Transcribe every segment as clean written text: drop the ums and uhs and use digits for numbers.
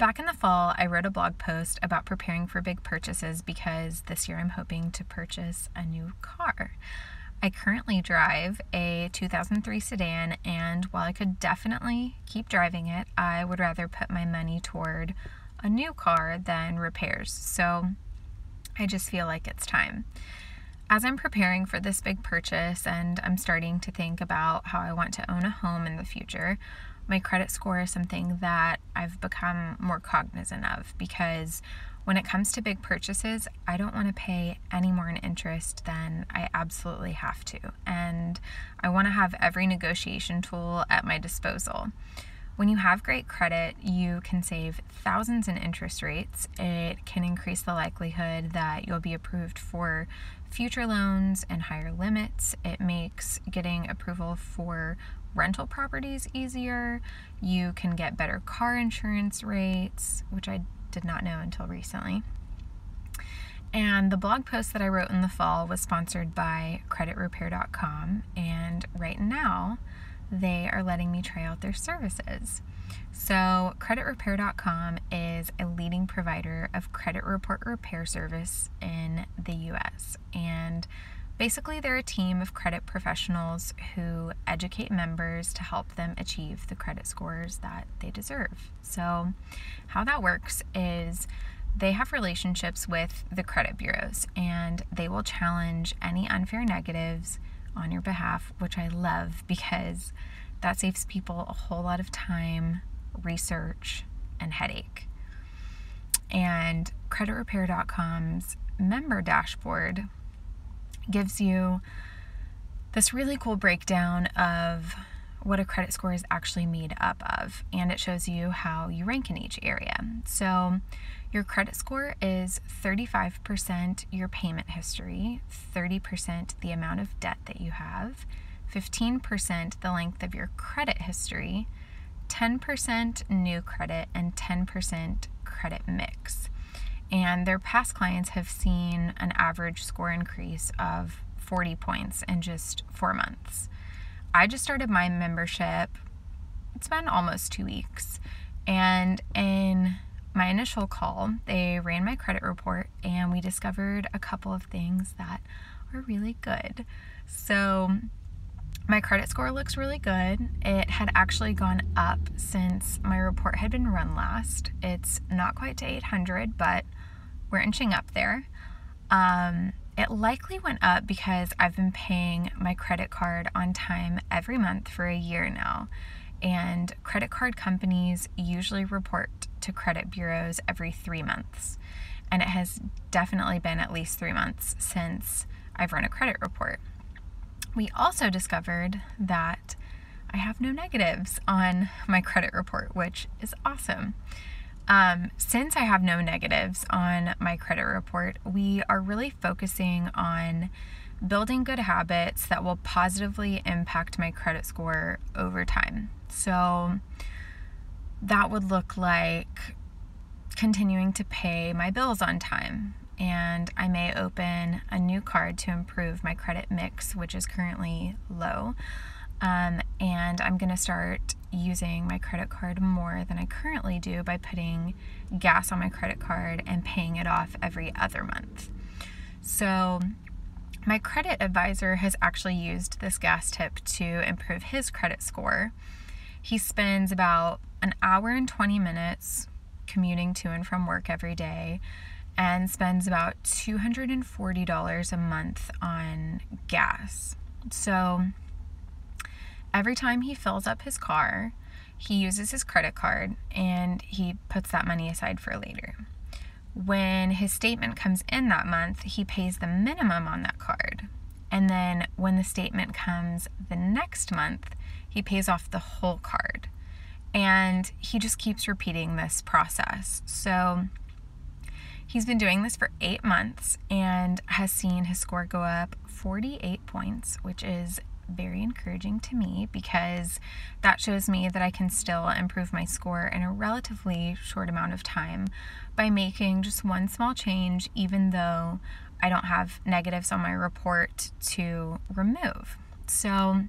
Back in the fall, I wrote a blog post about preparing for big purchases because this year I'm hoping to purchase a new car. I currently drive a 2003 sedan, and while I could definitely keep driving it, I would rather put my money toward a new car than repairs. So I just feel like it's time. As I'm preparing for this big purchase and I'm starting to think about how I want to own a home in the future, my credit score is something that I've become more cognizant of, because when it comes to big purchases, I don't want to pay any more in interest than I absolutely have to. And I want to have every negotiation tool at my disposal. When you have great credit, you can save thousands in interest rates. It can increase the likelihood that you'll be approved for future loans and higher limits. It makes getting approval for rental properties easier. You can get better car insurance rates, which I did not know until recently. And the blog post that I wrote in the fall was sponsored by CreditRepaircom, and right now they are letting me try out their services. So CreditRepair.com is a leading provider of credit report repair service in the US. And basically they're a team of credit professionals who educate members to help them achieve the credit scores that they deserve. So how that works is they have relationships with the credit bureaus, and they will challenge any unfair negatives on your behalf, which I love because that saves people a whole lot of time, research, and headache. And CreditRepair.com's member dashboard gives you this really cool breakdown of what a credit score is actually made up of, and it shows you how you rank in each area. So your credit score is 35% your payment history, 30% the amount of debt that you have, 15% the length of your credit history, 10% new credit, and 10% credit mix. And their past clients have seen an average score increase of 40 points in just 4 months. I just started my membership. It's been almost 2 weeks. And in my initial call, they ran my credit report, and we discovered a couple of things that are really good. So my credit score looks really good. It had actually gone up since my report had been run last. It's not quite to 800, but we're inching up there. It likely went up because I've been paying my credit card on time every month for a year now. And credit card companies usually report to credit bureaus every 3 months. And it has definitely been at least 3 months since I've run a credit report. We also discovered that I have no negatives on my credit report, which is awesome. Since I have no negatives on my credit report, we are really focusing on building good habits that will positively impact my credit score over time. So that would look like continuing to pay my bills on time. And I may open a new card to improve my credit mix, which is currently low. And I'm going to start using my credit card more than I currently do by putting gas on my credit card and paying it off every other month. So my credit advisor has actually used this gas tip to improve his credit score. He spends about an hour and 20 minutes commuting to and from work every day, and spends about $240 a month on gas. So every time he fills up his car, he uses his credit card and he puts that money aside for later. When his statement comes in that month, he pays the minimum on that card. And then when the statement comes the next month, he pays off the whole card. And he just keeps repeating this process. So he's been doing this for 8 months and has seen his score go up 48 points, which is very encouraging to me because that shows me that I can still improve my score in a relatively short amount of time by making just one small change, even though I don't have negatives on my report to remove. So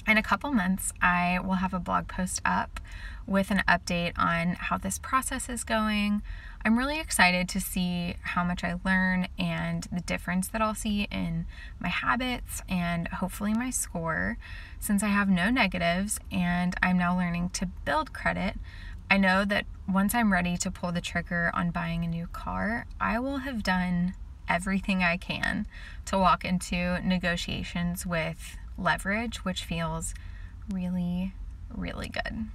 In a couple months, I will have a blog post up with an update on how this process is going. I'm really excited to see how much I learn and the difference that I'll see in my habits and hopefully my score, since I have no negatives and I'm now learning to build credit. I know that once I'm ready to pull the trigger on buying a new car, I will have done everything I can to walk into negotiations with leverage, which feels really, really good.